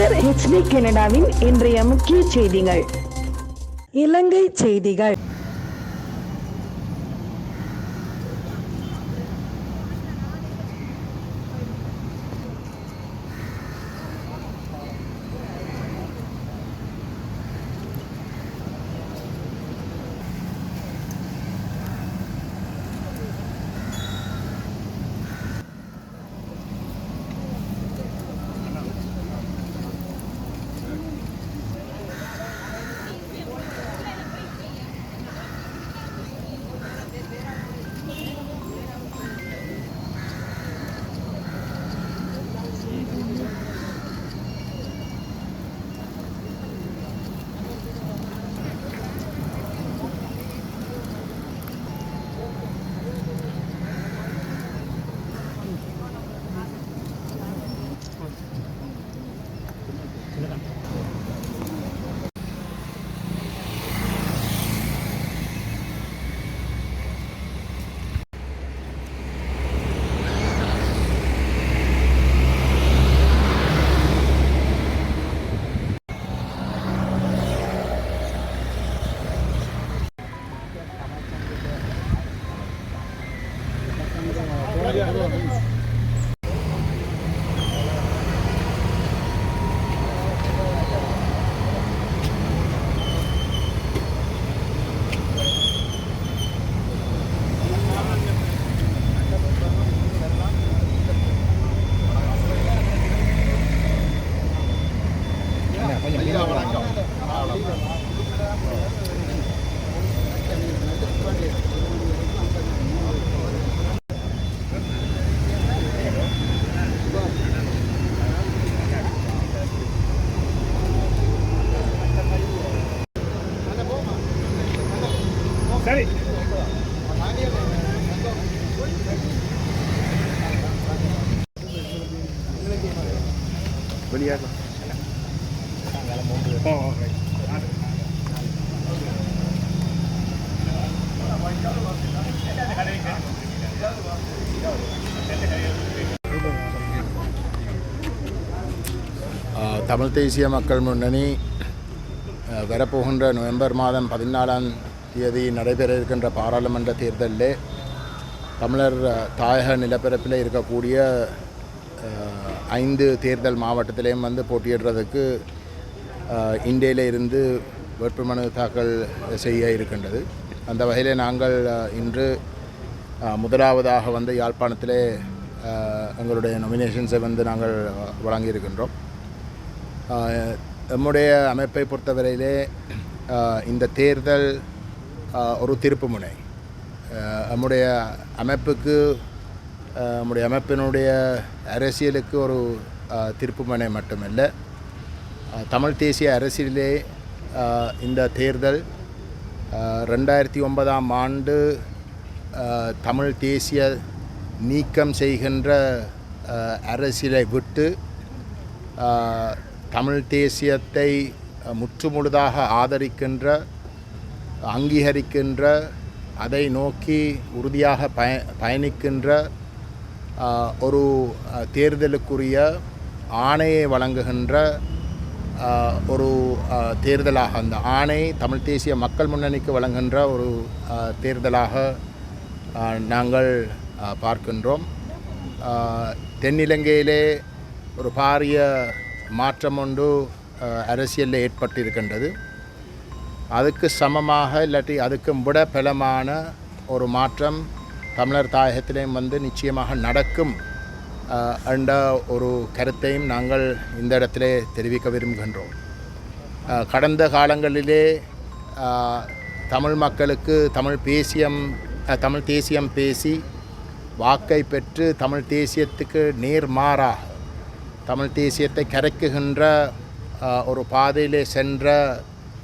தமிழர் HD கனடாவின் இன்றைய முக்கிய செய்திகள். இலங்கை செய்திகள். சரி வெளியாக தமிழ் தேசிய மக்கள் முன்னணி வரப்போகின்ற நவம்பர் மாதம் 14ஆம் தேதி நடைபெற இருக்கின்ற பாராளுமன்ற தேர்தலில் தமிழர் தாயக நிலப்பரப்பில் இருக்கக்கூடிய 5 தேர்தல் மாவட்டத்திலையும் வந்து போட்டியிடுறதுக்கு இந்தியில இருந்து வேட்புமனு தாக்கல் செய்ய இருக்கின்றது. அந்த வகையில் நாங்கள் இன்று முதலாவதாக வந்து யாழ்ப்பாணத்திலே எங்களுடைய நொமினேஷன்ஸை வந்து நாங்கள் வழங்கியிருக்கின்றோம். நம்முடைய அமைப்பை பொறுத்தவரையிலே இந்த தேர்தல் ஒரு திருப்புமுனை. நம்முடைய அமைப்புக்கு நம்முடைய அமைப்பினுடைய அரசியலுக்கு ஒரு திருப்புமுனை மட்டுமல்ல, தமிழ் தேசிய அரசியலிலே இந்த தேர்தல் 2009ஆம் ஆண்டு தமிழ் தேசிய நீக்கம் செய்கின்ற அரசியலை விட்டு தமிழ் தேசியத்தை முற்றுமுழுதாக ஆதரிக்கின்ற, அங்கீகரிக்கின்ற, அதை நோக்கி உறுதியாக பயணிக்கின்ற ஒரு தேர்தலுக்குரிய ஆணையை வழங்குகின்ற ஒரு தேர்தலாக, அந்த ஆணை தமிழ் தேசிய மக்கள் முன்னணிக்கு வழங்குகின்ற ஒரு தேர்தலாக நாங்கள் பார்க்கின்றோம். தென்னிலங்கையிலே ஒரு பாரிய மாற்றம் ஒன்று அரசியலில் ஏற்பட்டிருக்கின்றது. அதுக்கு சமமாக இல்லாட்டி அதுக்கு விட பலமான ஒரு மாற்றம் தமிழர் தாயகத்திலேயும் வந்து நிச்சயமாக நடக்கும் என்ற ஒரு கருத்தையும் நாங்கள் இந்த இடத்திலே தெரிவிக்க விரும்புகின்றோம். கடந்த காலங்களிலே தமிழ் மக்களுக்கு தமிழ் தேசியம் பேசி வாக்கை பெற்று தமிழ் தேசியத்துக்கு நேர்மாறாக தமிழ் தேசியத்தை கரைக்குகின்ற ஒரு பாதையிலே சென்ற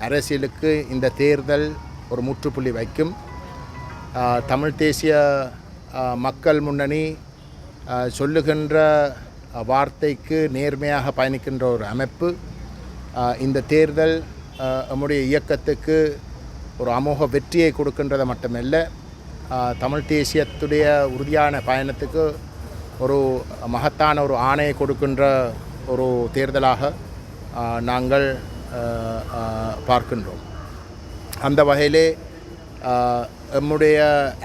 அரசியலுக்கு இந்த தேர்தல் ஒரு முற்றுப்புள்ளி வைக்கும். தமிழ் தேசிய மக்கள் முன்னணி சொல்லுகின்ற வார்த்தைக்கு நேர்மையாக பயணிக்கின்ற ஒரு அமைப்பு. இந்த தேர்தல் நம்முடைய இயக்கத்துக்கு ஒரு அமோக வெற்றியை கொடுக்கின்றதை மட்டுமல்ல, தமிழ் தேசியத்துடைய உறுதியான பயணத்துக்கு ஒரு மகத்தான ஒரு ஆணையை கொடுக்கின்ற ஒரு தேர்தலாக நாங்கள் பார்க்கின்றோம். அந்த வகையிலே எம்முடைய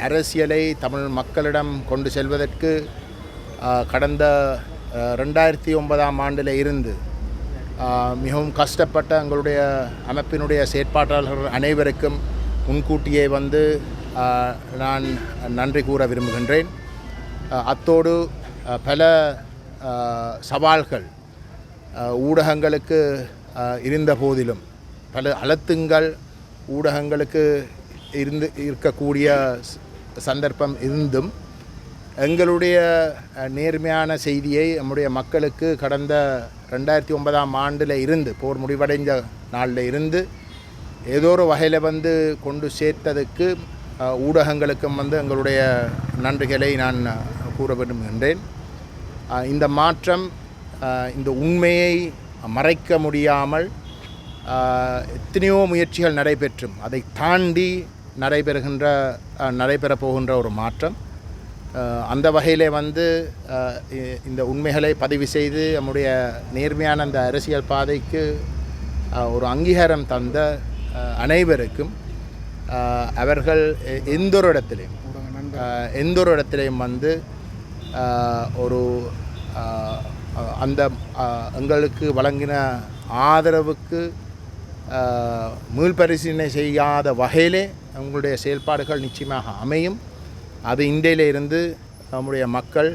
அரசியலை தமிழ் மக்களிடம் கொண்டு செல்வதற்கு கடந்த 2009ஆம் ஆண்டில் இருந்து மிகவும் கஷ்டப்பட்ட எங்களுடைய அமைப்பினுடைய செயற்பாட்டாளர்கள் அனைவருக்கும் முன்கூட்டியே வந்து நான் நன்றி கூற விரும்புகின்றேன். அத்தோடு பல சவால்கள் ஊடகங்களுக்கு இருந்த போதிலும் பல அழுத்தங்கள் ஊடகங்களுக்கு இருக்கக்கூடிய சந்தர்ப்பம் இருந்தும் எங்களுடைய நேர்மையான செய்தியை நம்முடைய மக்களுக்கு கடந்த 2009ஆம் ஆண்டில் இருந்து போர் முடிவடைந்த நாளில் இருந்து ஏதோ ஒரு வகையில் வந்து கொண்டு சேர்த்ததுக்கு ஊடகங்களுக்கும் வந்து எங்களுடைய நன்றிகளை நான் கூற விரும்புகின்றேன். இந்த மாற்றம் இந்த உண்மையை மறைக்க முடியாமல் எத்தனையோ முயற்சிகள் நடைபெற்றும் அதை தாண்டி நடைபெறப் போகின்ற ஒரு மாற்றம். அந்த வகையில் வந்து இந்த உண்மைகளை பதிவு செய்து நம்முடைய நேர்மையான அந்த அரசியல் பாதைக்கு ஒரு அங்கீகாரம் தந்த அனைவருக்கும் அவர்கள் எந்த ஒரு இடத்திலையும் வந்து ஒரு அந்த எங்களுக்கு வழங்கின ஆதரவுக்கு மீள்பரிசீலனை செய்யாத வகையிலே அவங்களுடைய செயல்பாடுகள் நிச்சயமாக அமையும். அது இந்தியில இருந்து நம்முடைய மக்கள்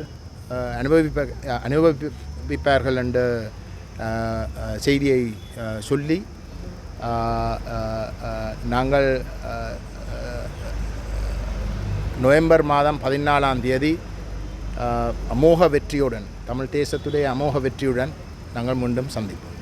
அனுபவிப்பார்கள் என்ற செய்தியை சொல்லி நாங்கள் நவம்பர் மாதம் 14ஆம் தேதி அமோக வெற்றியுடன் தமிழ் தேசத்துடைய அமோக வெற்றியுடன் நாங்கள் மீண்டும் சந்திப்போம்.